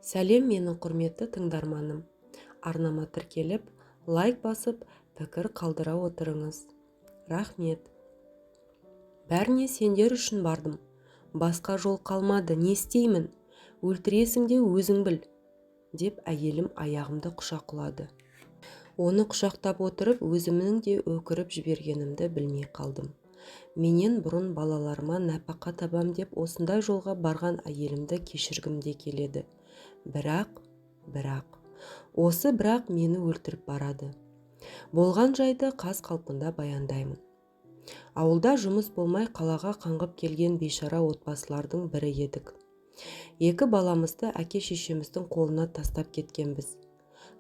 Сәлем менің құрметті тыңдарманым. Арнама тіркеліп, лайк басып, пікір қалдыра отырыңыз. Рахмет. Бәріне сендер үшін бардым. Басқа жол қалмады, не істеймін? Өлтіресің де өзің біл, деп әйелім аяғымды құшақлады. Оны құшақтап отырып, өзімнің де өкіріп жібергенімді білмей қалдым. Менен бұрын балаларыма нәпақа табам деп осындай жолға барған әйелімді кешіргім де келеді. Бірақ мені өлтіріп барады. Болған жайды қаз қалпында баяндаймын. Ауылда жұмыс болмай қалаға қаңғып келген бейшара отбасылардың бірі едік. Екі баламызды әке-шешеміздің қолына тастап кеткенбіз.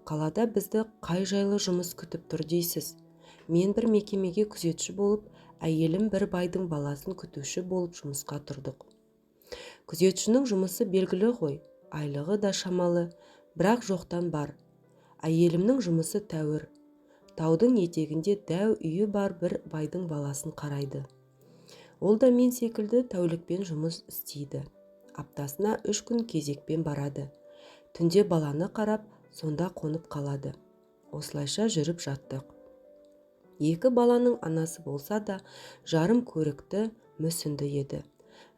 Қалада бізді қай жайлы жұмыс күтіп тұр дейсіз? Мен бір мекемеге күзетші болып, әйелім бір байдың баласын күтуші болып жұмысқа тұрдық. Күзетшінің жұмысы белгілі ғой, айлығы да шамалы, бірақ жоқтан бар. Әйелімнің жұмысы тәуір. Таудың етегінде дәу үйі бар бір байдың баласын қарайды. Ол да мен секілді тәулікпен жұмыс істейді. Аптасына 3 күн кезекпен барады. Түнде баланы қарап, сонда қонып қалады. Осылайша жүріп жаттық. Екі баланың анасы болса да, жарым көрікті, мүсінді еді.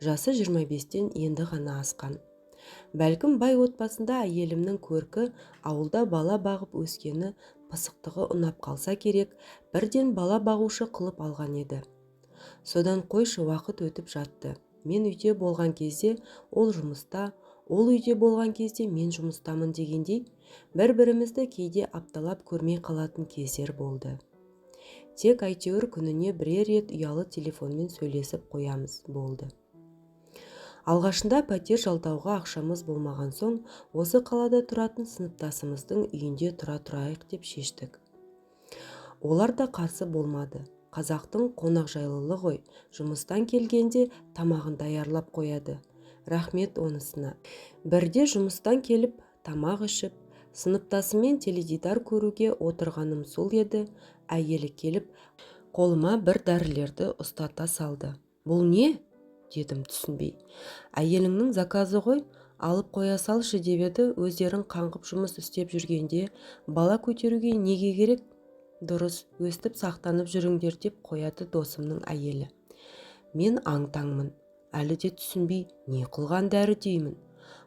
Жасы 25-тен енді ғана асқан. Бәлкім бай отбасында әйелімнің көркі, ауылда бала бағып өскені, пысықтығы ұнап қалса керек, бірден бала бағушы қылып алған еді. Содан қойшы уақыт өтіп жатты. Мен үйде болған кезде ол жұмыста, ол үйде болған кезде мен жұмыстамын дегендей, бір-бірімізді кейде апталап көрмей қалатын кездер болды. Тек әйтеуір күніне бірер рет ұялы телефонмен сөйлесіп қоямыз болды. Алғашында пәтер жалдауға ақшамыз болмаған соң, осы қалада тұратын сыныптасымыздың үйінде тұра тұрайық деп шештік. Олар да қарсы болмады. Қазақтың қонақжайлылығы ғой, жұмыстан келгенде тамағын даярлап қояды. Рахмет онысына. Бірде жұмыстан келіп, тамақ ішіп, сыныптасымен теледидар көруге отырғаным сол еді, әйелі келіп, қолыма бір дәрілерді ұстата салды. Бұл не? Дедім түсінбей. Әйеліңнің заказы ғой, алып қоя салшы деп еді, өздерің қаңғып жұмыс істеп жүргенде, бала көтеруге неге керек? Дұрыс, өстіп сақтанып жүріңдер деп қояды досымның әйелі. Мен аң-таңмын. Әлі де түсінбей, не қылған дәрі деймін.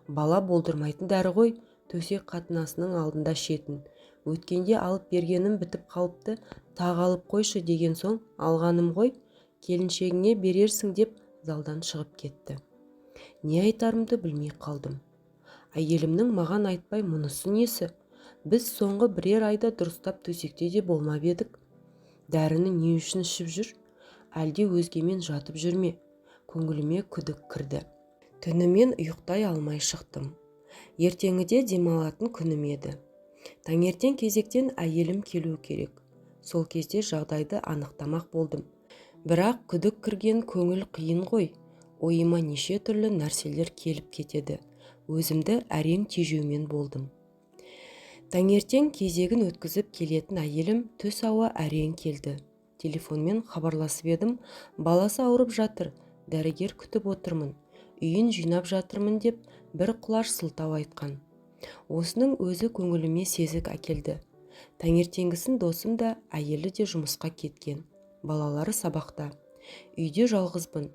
Бала болдырмайтын дәрі ғой, төсек қатынасының алдында шетін. Өткенде алып бергенім бітіп қалыпты, тағы алып қойшы деген соң алғаным ғой, келіншегіңе берерсің деп залдан шығып кетті. Не айтарымды білмей қалдым. Әйелімнің маған айтпай мұнысы несі? Біз соңғы бірер айда дұрыстап төсекте де болмап едік. Дәріні не үшін ішіп жүр? Әлде өзгемен жатып жүрме? Көңіліме күдік кірді. Түнімен ұйықтай алмай шықтым. Ертеңіде демалатын күнім еді. Таңертең кезектен әйелім келу керек. Сол кезде жағдайды анықтамақ болдым. Бірақ күдік кірген көңіл қиын ғой. Ойыма неше түрлі нәрселер келіп кетеді. Өзімді әрең тежеумен болдым. Таңертең кезегін өткізіп келетін әйелім түс ауа әрең келді. Телефонмен хабарласып едім, баласы ауырып жатыр, дәрігер күтіп отырмын, үйін жинап жатырмын деп бір құлаш сылтау айтқан. Осының өзі көңіліме сезік әкелді. Таңертеңгісін досым да, әйелі де жұмысқа кеткен. Балалары сабақта. Үйде жалғызбын.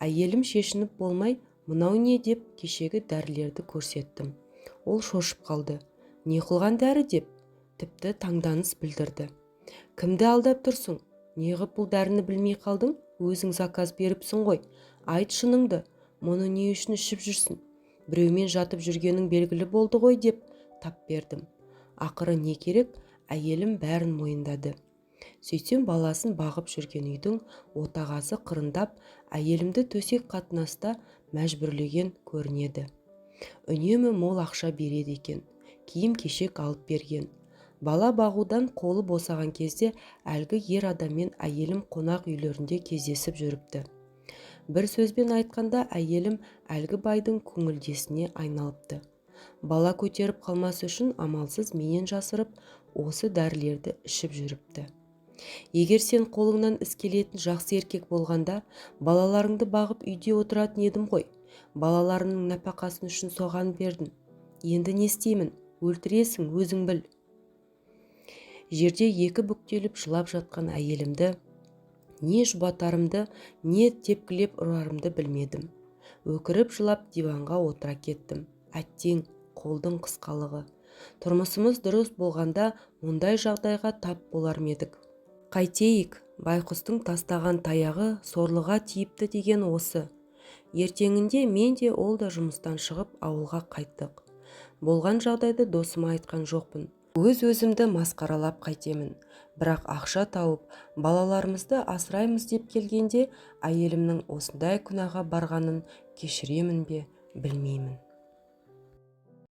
Әйелім шешініп болмай, мынау не деп кешегі дәрілерді көрсеттім. Ол шошып қалды. Не қылған дәрі деп, тіпті таңданыс білдірді. Кімді алдап тұрсың? Неғып бұл дәріні білмей қалдың? Өзің заказ беріпсің ғой. Айт шыныңды, мұны не үшін ішіп жүрсің? Біреумен жатып жүргенің белгілі болды ғой деп тап бердім. Ақыры не керек? Әйелім бәрін мойындады. Сөйтсем баласын бағып жүрген үйдің отағасы қырындап, әйелімді төсек қатынаста мәжбүрлеген көрінеді. Үнемі мол ақша береді екен. Киім-кешек алып берген. Бала бағудан қолы босаған кезде әлгі ер адаммен әйелім қонақ үйлерінде кездесіп жүріпті. Бір сөзбен айтқанда әйелім әлгі байдың көңілдесіне айналыпты. Бала көтеріп қалмас үшін амалсыз менен жасырып, осы дәрілерді ішіп жүріпті. Егер сен қолыңнан іс келетін жақсы еркек болғанда, балаларыңды бағып үйде отыратын едім ғой. Балаларының нәпақасын үшін соған бердің. Енді не істеймін? Өлтіресің, өзің біл. Жерде екі бүктеліп жылап жатқан әйелімді, не жұбатарымды, не тепкілеп ұрарымды білмедім. Өкіріп жылап диванға отыра кеттім. Әттең, қолдың қысқалығы. Тұрмысымыз дұрыс болғанда мұндай жағдайға тап болар едік. Қайтейік, байқұстың тастаған таяғы сорлыға тиіпті деген осы. Ертеңінде мен де ол да жұмыстан шығып ауылға қайттық. Болған жағдайды досыма айтқан жоқпын. Өз-өзімді масқаралап қайтемін. Бірақ ақша тауып, балаларымызды асыраймыз деп келгенде, әйелімнің осындай күнәға барғанын кешіремін бе, білмеймін.